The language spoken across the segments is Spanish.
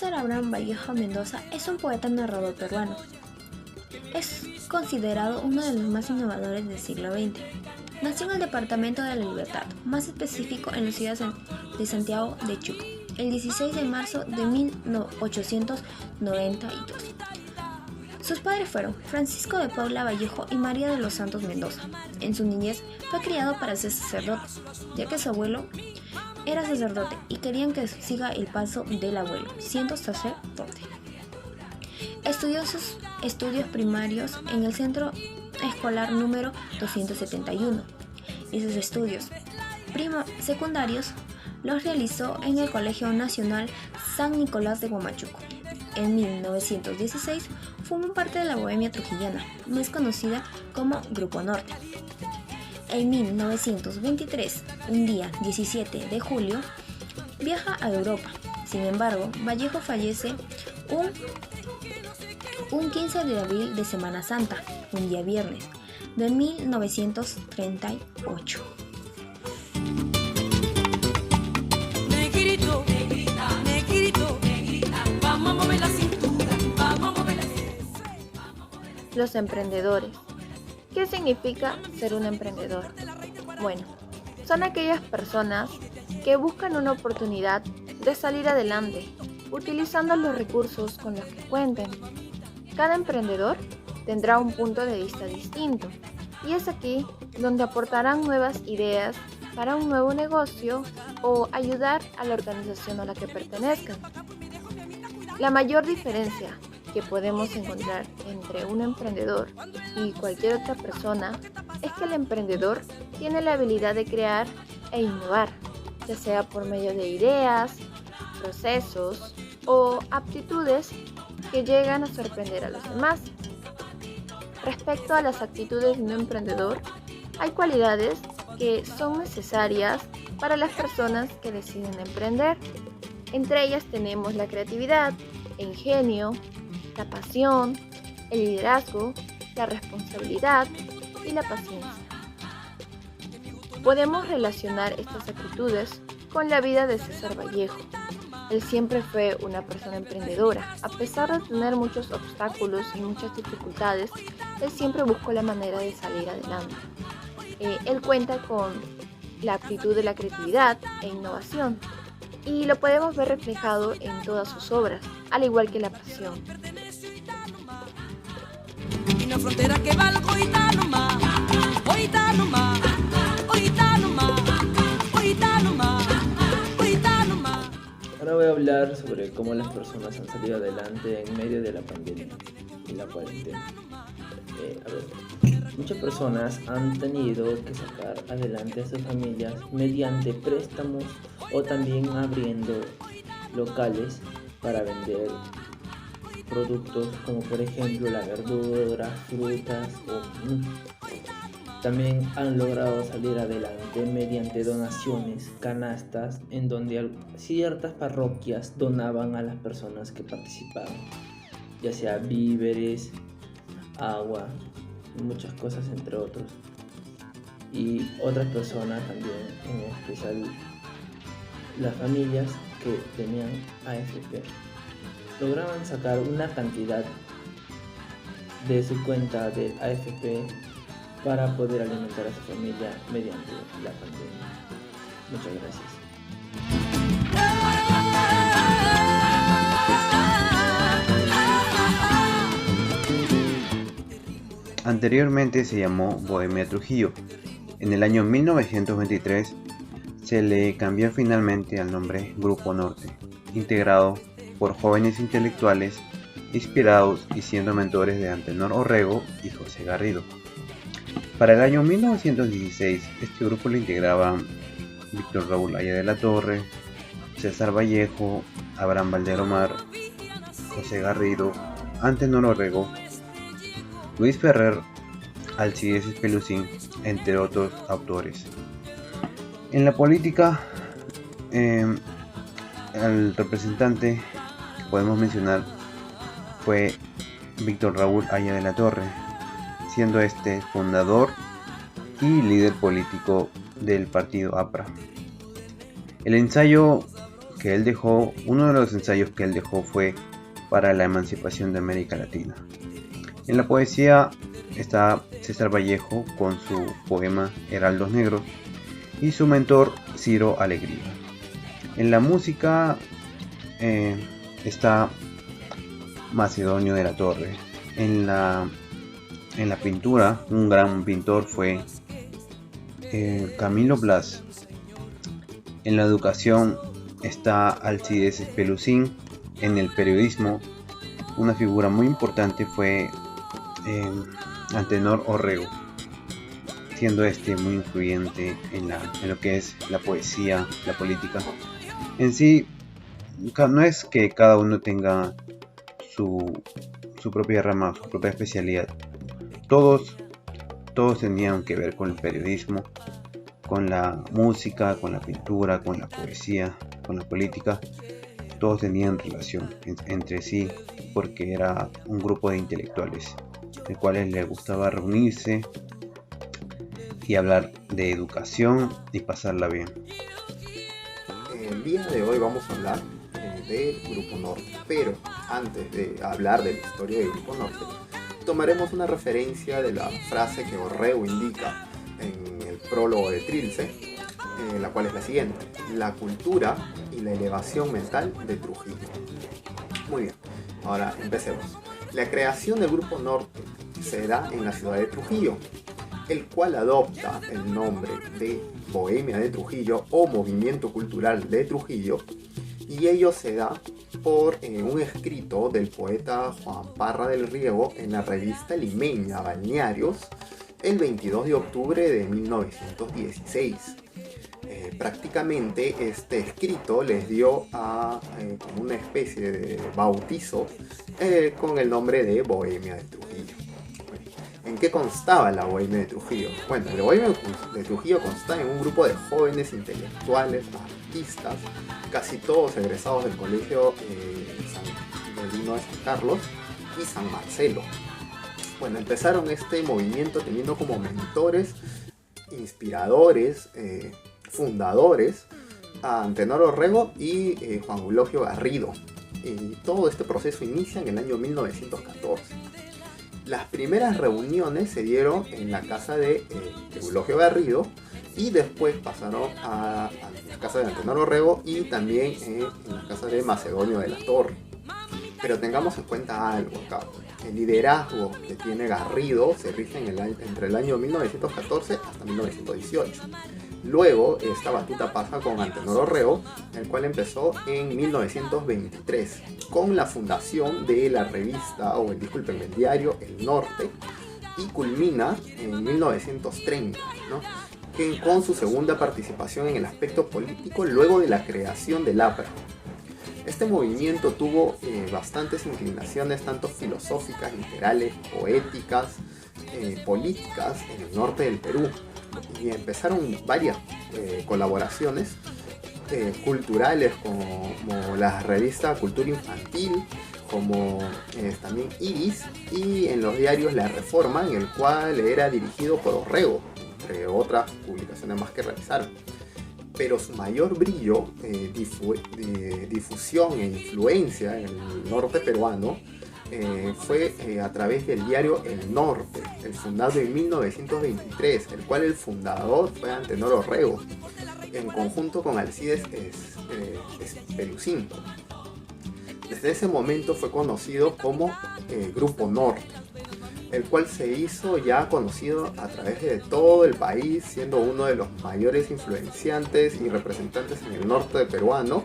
César Abraham Vallejo Mendoza es un poeta narrador peruano. Es considerado uno de los más innovadores del siglo XX. Nació en el departamento de La Libertad, más específico en la ciudad de Santiago de Chuco, el 16 de marzo de 1892. Sus padres fueron Francisco de Paula Vallejo y María de los Santos Mendoza. En su niñez fue criado para ser sacerdote, ya que su abuelo era sacerdote y querían que siga el paso del abuelo, siendo sacerdote. Estudió sus estudios primarios en el Centro Escolar número 271 y sus estudios secundarios los realizó en el Colegio Nacional San Nicolás de Huamachuco. En 1916 formó parte de la Bohemia Trujillana, más conocida como Grupo Norte. En 1923, un día 17 de julio, viaja a Europa. Sin embargo, Vallejo fallece un 15 de abril de Semana Santa, un día viernes, de 1938. Negrito, negrito, vamos a mover la cintura, vamos a mover la cintura. Los emprendedores. ¿Qué significa ser un emprendedor? Bueno, son aquellas personas que buscan una oportunidad de salir adelante, utilizando los recursos con los que cuenten. Cada emprendedor tendrá un punto de vista distinto, y es aquí donde aportarán nuevas ideas para un nuevo negocio o ayudar a la organización a la que pertenezcan. La mayor diferencia que podemos encontrar entre un emprendedor y cualquier otra persona es que el emprendedor tiene la habilidad de crear e innovar, ya sea por medio de ideas, procesos o aptitudes que llegan a sorprender a los demás. Respecto a las actitudes de un emprendedor, hay cualidades que son necesarias para las personas que deciden emprender. Entre ellas tenemos la creatividad, el ingenio, la pasión, el liderazgo, la responsabilidad y la paciencia. Podemos relacionar estas actitudes con la vida de César Vallejo. Él siempre fue una persona emprendedora. A pesar de tener muchos obstáculos y muchas dificultades, él siempre buscó la manera de salir adelante. Él cuenta con la actitud de la creatividad e innovación, y lo podemos ver reflejado en todas sus obras, al igual que la pasión. Y una frontera que va al gitano más, gitano más, gitano más, gitano más, gitano más. Ahora voy a hablar sobre cómo las personas han salido adelante en medio de la pandemia y la cuarentena. Muchas personas han tenido que sacar adelante a sus familias mediante préstamos o también abriendo locales para vender productos como por ejemplo la verdura, frutas también han logrado salir adelante mediante donaciones, canastas, en donde ciertas parroquias donaban a las personas que participaban, ya sea víveres, agua, muchas cosas entre otros. Y otras personas también, en especial las familias que tenían AFP, lograban sacar una cantidad de su cuenta del AFP para poder alimentar a su familia mediante la pandemia. Muchas gracias. Anteriormente se llamó Bohemia Trujillo. En el año 1923 se le cambió finalmente al nombre Grupo Norte, integrado por jóvenes intelectuales inspirados y siendo mentores de Antenor Orrego y José Garrido. Para el año 1916 este grupo lo integraban Víctor Raúl Haya de la Torre, César Vallejo, Abraham Valderomar, José Garrido, Antenor Orrego, Luis Ferrer, Alcides Espelucín, entre otros autores. En la política, el representante que podemos mencionar fue Víctor Raúl Haya de la Torre, siendo este fundador y líder político del partido APRA. El ensayo que él dejó, uno de los ensayos que él dejó fue para la emancipación de América Latina. En la poesía está César Vallejo con su poema Heraldos Negros y su mentor Ciro Alegría. En la música está Macedonio de la Torre. En la pintura, un gran pintor fue Camilo Blas. En la educación está Alcides Pelusín. En el periodismo, una figura muy importante fue Antenor Orrego, siendo muy influyente en lo que es la poesía, la política. En sí, no es que cada uno tenga su propia rama, su propia especialidad. Todos tenían que ver con el periodismo, con la música, con la pintura, con la poesía, con la política. Todos tenían relación entre sí porque era un grupo de intelectuales, los cuales les gustaba reunirse y hablar de educación y pasarla bien. El día de hoy vamos a hablar del Grupo Norte, pero antes de hablar de la historia del Grupo Norte, tomaremos una referencia de la frase que Orrego indica en el prólogo de Trilce, la cual es la siguiente: la cultura y la elevación mental de Trujillo. Muy bien, ahora empecemos. La creación del Grupo Norte se da en la ciudad de Trujillo, el cual adopta el nombre de Bohemia de Trujillo o Movimiento Cultural de Trujillo, y ello se da por un escrito del poeta Juan Parra del Riego en la revista limeña Balnearios el 22 de octubre de 1916. Prácticamente este escrito les dio como una especie de bautizo con el nombre de Bohemia de Trujillo. ¿En qué constaba la Bohemia de Trujillo? Bueno, la Bohemia de Trujillo constaba en un grupo de jóvenes intelectuales, artistas, casi todos egresados del colegio Belino de San Carlos y San Marcelo. Bueno, empezaron este movimiento teniendo como mentores, inspiradores, fundadores a Antenor Orrego y Juan Eulogio Garrido. Y todo este proceso inicia en el año 1914. Las primeras reuniones se dieron en la casa de Eulogio Garrido y después pasaron a la casa de Antenor Orrego y también en la casa de Macedonio de la Torre. Pero tengamos en cuenta algo acá. El liderazgo que tiene Garrido se rige entre el año 1914 hasta 1918. Luego esta batuta pasa con Antenor Orrego, el cual empezó en 1923 con la fundación de la revista, el diario El Norte, y culmina en 1930, ¿no? Con su segunda participación en el aspecto político luego de la creación del APRA. Este movimiento tuvo bastantes inclinaciones, tanto filosóficas, literales, poéticas, políticas en el norte del Perú. Y empezaron varias colaboraciones culturales como la revista Cultura Infantil, como también Iris, y en los diarios La Reforma, en el cual era dirigido por Orrego, entre otras publicaciones más que realizaron. Pero su mayor brillo, difusión e influencia en el norte peruano fue a través del diario El Norte, fundado en 1923, el cual el fundador fue Antenor Orrego, en conjunto con Alcides Pelusín. Desde ese momento fue conocido como Grupo Norte, el cual se hizo ya conocido a través de todo el país, siendo uno de los mayores influenciantes y representantes en el norte peruano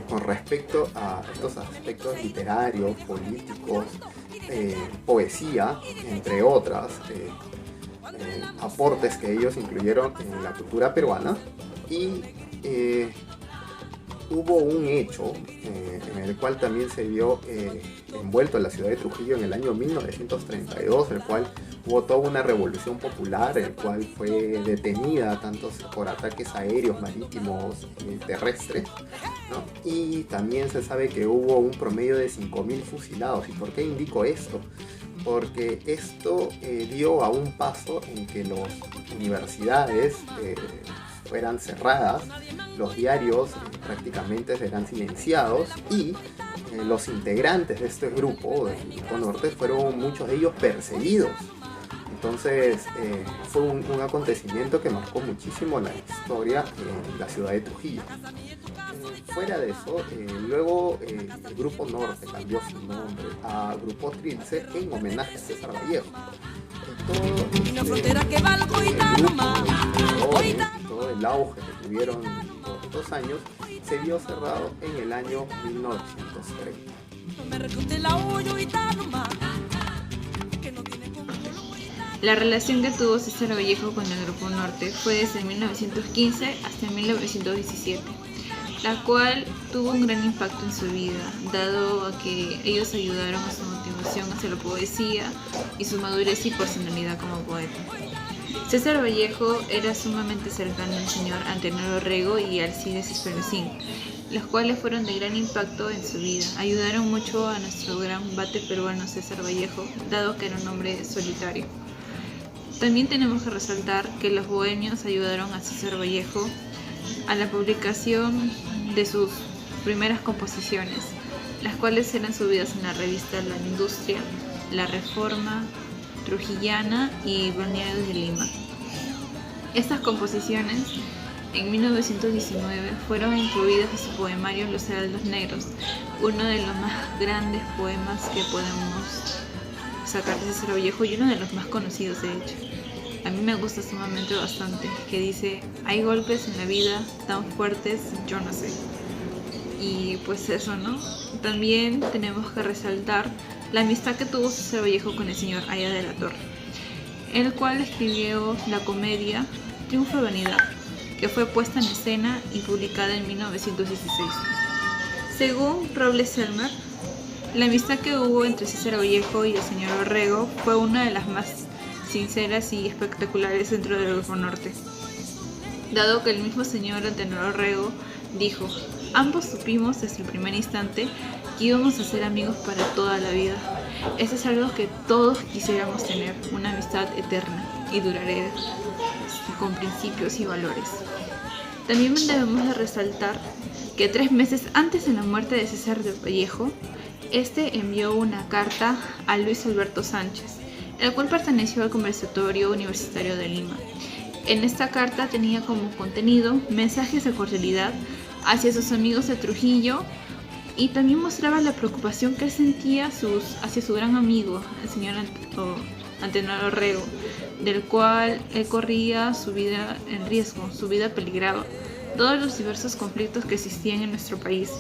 con respecto a estos aspectos literarios, políticos, poesía, entre otras aportes que ellos incluyeron en la cultura peruana. Y hubo un hecho en el cual también se vio envuelto en la ciudad de Trujillo en el año 1932, el cual hubo toda una revolución popular, el cual fue detenida tanto por ataques aéreos, marítimos y terrestres, ¿no? Y también se sabe que hubo un promedio de 5.000 fusilados. ¿Y por qué indico esto? Porque esto dio a un paso en que las universidades fueran cerradas los diarios prácticamente serán silenciados y los integrantes de este grupo, del Grupo Norte, fueron muchos de ellos perseguidos. Entonces fue un acontecimiento que marcó muchísimo la historia en la ciudad de Trujillo. Fuera de eso, luego el Grupo Norte cambió su nombre a Grupo Trilce en homenaje a César Vallejo. Todo el auge que tuvieron por estos años se vio cerrado en el año 1930. La relación que tuvo César Vallejo con el Grupo Norte fue desde 1915 hasta 1917, la cual tuvo un gran impacto en su vida, dado a que ellos ayudaron a su motivación hacia la poesía y su madurez y personalidad como poeta. César Vallejo era sumamente cercano al señor Antenor Orrego y Alcides Espelosín, los cuales fueron de gran impacto en su vida. Ayudaron mucho a nuestro gran bate peruano César Vallejo, dado que era un hombre solitario. También tenemos que resaltar que los bohemios ayudaron a César Vallejo a la publicación de sus primeras composiciones, las cuales eran subidas en la revista La Industria, La Reforma, Trujillana y Balnearios de Lima. Estas composiciones en 1919 fueron incluidas en su poemario Los Heraldos Negros, uno de los más grandes poemas que podemos sacar de César Vallejo y uno de los más conocidos, de hecho. A mí me gusta sumamente bastante, que dice: hay golpes en la vida tan fuertes, yo no sé. Y pues eso, ¿no? También tenemos que resaltar la amistad que tuvo César Vallejo con el señor Aya de la Torre, el cual escribió la comedia Triunfo y Vanidad, que fue puesta en escena y publicada en 1916. Según Robles Selmer, la amistad que hubo entre César Vallejo y el señor Orrego fue una de las más sinceras y espectaculares dentro del Grupo Norte, dado que el mismo señor Antenor Orrego dijo: ambos supimos desde el primer instante que íbamos a ser amigos para toda la vida. Eso es algo que todos quisiéramos tener, una amistad eterna y duradera, con principios y valores. También debemos de resaltar que 3 meses antes de la muerte de César Vallejo, este envió una carta a Luis Alberto Sánchez, el cual perteneció al Conservatorio Universitario de Lima. En esta carta tenía como contenido mensajes de cordialidad hacia sus amigos de Trujillo y también mostraba la preocupación que él sentía hacia su gran amigo, el señor Antenor Orrego, del cual él corría su vida en riesgo, su vida peligraba, todos los diversos conflictos que existían en nuestro país,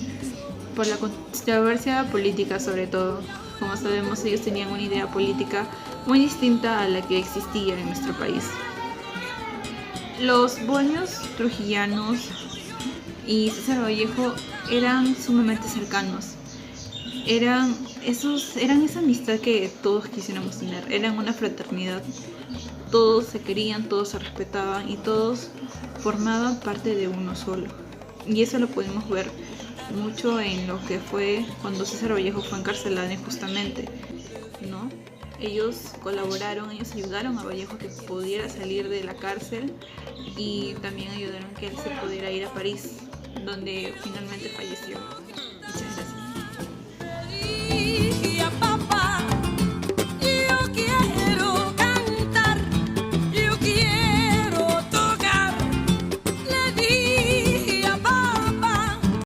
por la controversia política sobre todo. Como sabemos, ellos tenían una idea política muy distinta a la que existía en nuestro país. Los bohemios trujillanos y César Vallejo eran sumamente cercanos. Eran esa amistad que todos quisiéramos tener. Eran una fraternidad. Todos se querían, todos se respetaban y todos formaban parte de uno solo. Y eso lo pudimos ver mucho en lo que fue cuando César Vallejo fue encarcelado injustamente, ¿no? Ellos colaboraron, ellos ayudaron a Vallejo que pudiera salir de la cárcel y también ayudaron que él se pudiera ir a París, donde finalmente falleció.